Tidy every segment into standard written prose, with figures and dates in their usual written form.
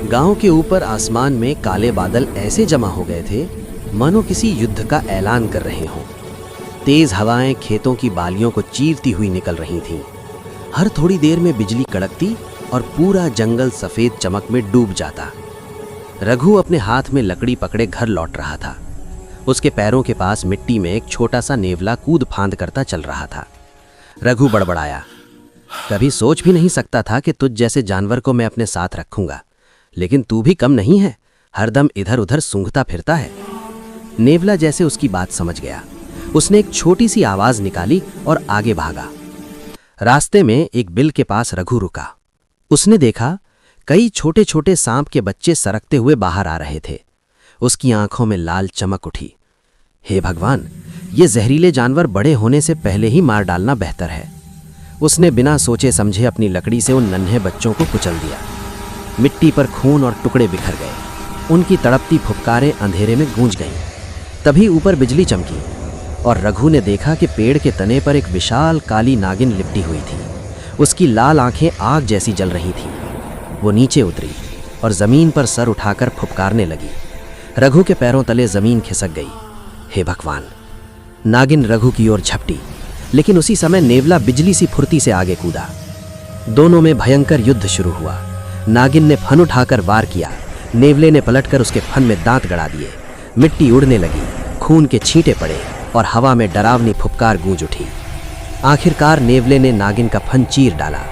गांव के ऊपर आसमान में काले बादल ऐसे जमा हो गए थे मानो किसी युद्ध का ऐलान कर रहे हों। तेज हवाएं खेतों की बालियों को चीरती हुई निकल रही थीं। हर थोड़ी देर में बिजली कड़कती और पूरा जंगल सफेद चमक में डूब जाता। रघु अपने हाथ में लकड़ी पकड़े घर लौट रहा था। उसके पैरों के पास मिट्टी में एक छोटा सा नेवला कूद फांद करता चल रहा था। रघु बड़बड़ाया, कभी सोच भी नहीं सकता था कि तुझ जैसे जानवर को मैं अपने साथ रखूंगा, लेकिन तू भी कम नहीं है, हरदम इधर उधर सूंघता फिरता है। नेवला जैसे उसकी बात समझ गया। उसने एक छोटी सी आवाज निकाली और आगे भागा। रास्ते में एक बिल के पास रघु रुका। उसने देखा कई छोटे छोटे सांप के बच्चे सरकते हुए बाहर आ रहे थे। उसकी आंखों में लाल चमक उठी। हे भगवान, ये जहरीले जानवर बड़े होने से पहले ही मार डालना बेहतर है। उसने बिना सोचे समझे अपनी लकड़ी से उन नन्हे बच्चों को कुचल दिया। मिट्टी पर खून और टुकड़े बिखर गए। उनकी तड़पती फुफकारें अंधेरे में गूंज गईं। तभी ऊपर बिजली चमकी और रघु ने देखा कि पेड़ के तने पर एक विशाल काली नागिन लिपटी हुई थी। उसकी लाल आंखें आग जैसी जल रही थीं। वो नीचे उतरी और जमीन पर सर उठाकर फुफकारने लगी। रघु के पैरों तले जमीन खिसक गई। हे भगवान! नागिन रघु की ओर झपटी, लेकिन उसी समय नेवला बिजली सी फुर्ती से आगे कूदा। दोनों में भयंकर युद्ध शुरू हुआ। नागिन ने फन उठाकर वार किया। नेवले ने पलटकर उसके फन में दांत गड़ा दिए। मिट्टी उड़ने लगी, खून के छींटे पड़े और हवा में डरावनी फुफकार गूंज उठी। आखिरकार नेवले ने नागिन का फन चीर डाला।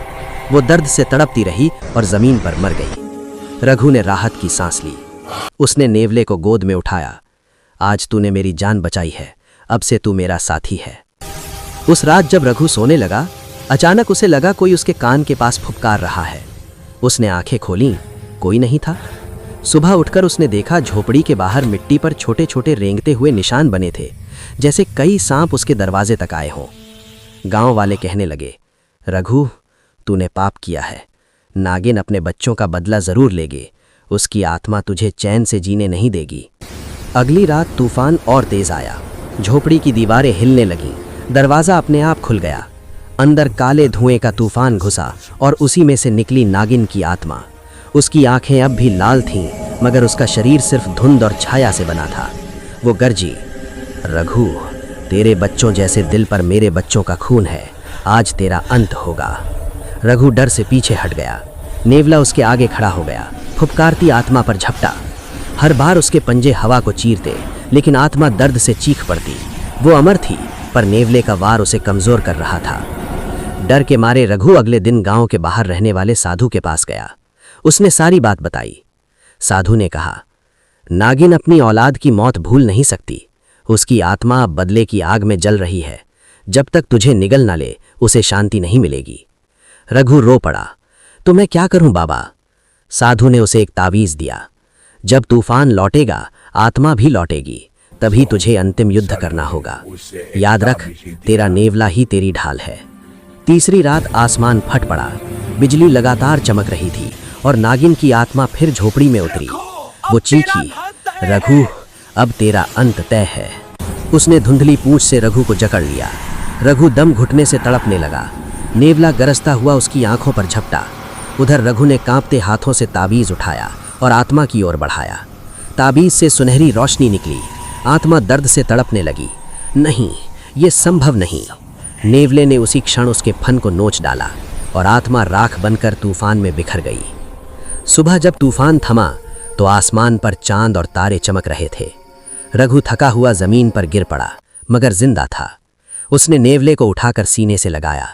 वो दर्द से तड़पती रही और जमीन पर मर गई। रघु ने राहत की सांस ली। उसने नेवले को गोद में उठाया। आज तूने मेरी जान बचाई है, अब से तू मेरा साथी है। उस रात जब रघु सोने लगा, अचानक उसे लगा कोई उसके कान के पास फुफकार रहा है। उसने आंखें खोलीं, कोई नहीं था। सुबह उठकर उसने देखा झोपड़ी के बाहर मिट्टी पर छोटे छोटे रेंगते हुए निशान बने थे, जैसे कई सांप उसके दरवाजे तक आए हों। गांव वाले कहने लगे, रघु, तूने पाप किया है। नागिन अपने बच्चों का बदला जरूर लेगी। उसकी आत्मा तुझे चैन से जीने नहीं देगी। अगली रात तूफान और तेज आया। झोपड़ी की दीवारें हिलने लगीं। दरवाजा अपने आप खुल गया। अंदर काले धुएं का तूफान घुसा और उसी में से निकली नागिन की आत्मा। उसकी आंखें अब भी लाल थीं, मगर उसका शरीर सिर्फ धुंध और छाया से बना था। वो गरजी, रघु, तेरे बच्चों जैसे दिल पर मेरे बच्चों का खून है। आज तेरा अंत होगा। रघु डर से पीछे हट गया। नेवला उसके आगे खड़ा हो गया। फुफकारती आत्मा पर झपटा। हर बार उसके पंजे हवा को चीरते, लेकिन आत्मा दर्द से चीख पड़ती। वो अमर थी, पर नेवले का वार उसे कमजोर कर रहा था। डर के मारे रघु अगले दिन गांव के बाहर रहने वाले साधु के पास गया। उसने सारी बात बताई। साधु ने कहा, नागिन अपनी औलाद की मौत भूल नहीं सकती। उसकी आत्मा अब बदले की आग में जल रही है। जब तक तुझे निगल ना ले, उसे शांति नहीं मिलेगी। रघु रो पड़ा। तो मैं क्या करूं बाबा? साधु ने उसे एक तावीज दिया। जब तूफान लौटेगा, आत्मा भी लौटेगी। तभी तुझे अंतिम युद्ध करना होगा। याद रख, तेरा नेवला ही तेरी ढाल है। तीसरी रात आसमान फट पड़ा। बिजली लगातार चमक रही थी और नागिन की आत्मा फिर झोपड़ी में उतरी। वो चीखी, रघु, अब तेरा अंत तय है। उसने धुंधली पूंछ से रघु को जकड़ लिया। रघु दम घुटने से तड़पने लगा। नेवला गरजता हुआ उसकी आंखों पर झपटा। उधर रघु ने कांपते हाथों से ताबीज उठाया और आत्मा की ओर बढ़ाया। ताबीज से सुनहरी रोशनी निकली। आत्मा दर्द से तड़पने लगी। नहीं, ये संभव नहीं। नेवले ने उसी क्षण उसके फन को नोच डाला और आत्मा राख बनकर तूफान में बिखर गई। सुबह जब तूफान थमा तो आसमान पर चांद और तारे चमक रहे थे। रघु थका हुआ जमीन पर गिर पड़ा, मगर जिंदा था। उसने नेवले को उठाकर सीने से लगाया।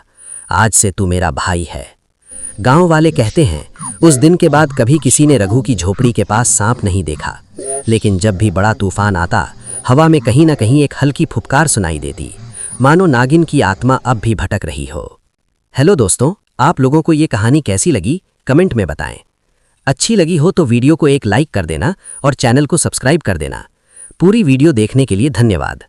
आज से तू मेरा भाई है। गांव वाले कहते हैं, उस दिन के बाद कभी किसी ने रघु की झोपड़ी के पास सांप नहीं देखा, लेकिन जब भी बड़ा तूफान आता, हवा में कहीं ना कहीं एक हल्की फुफकार सुनाई देती, मानो नागिन की आत्मा अब भी भटक रही हो। हेलो दोस्तों, आप लोगों को ये कहानी कैसी लगी कमेंट में बताएं। अच्छी लगी हो तो वीडियो को एक लाइक कर देना और चैनल को सब्सक्राइब कर देना। पूरी वीडियो देखने के लिए धन्यवाद।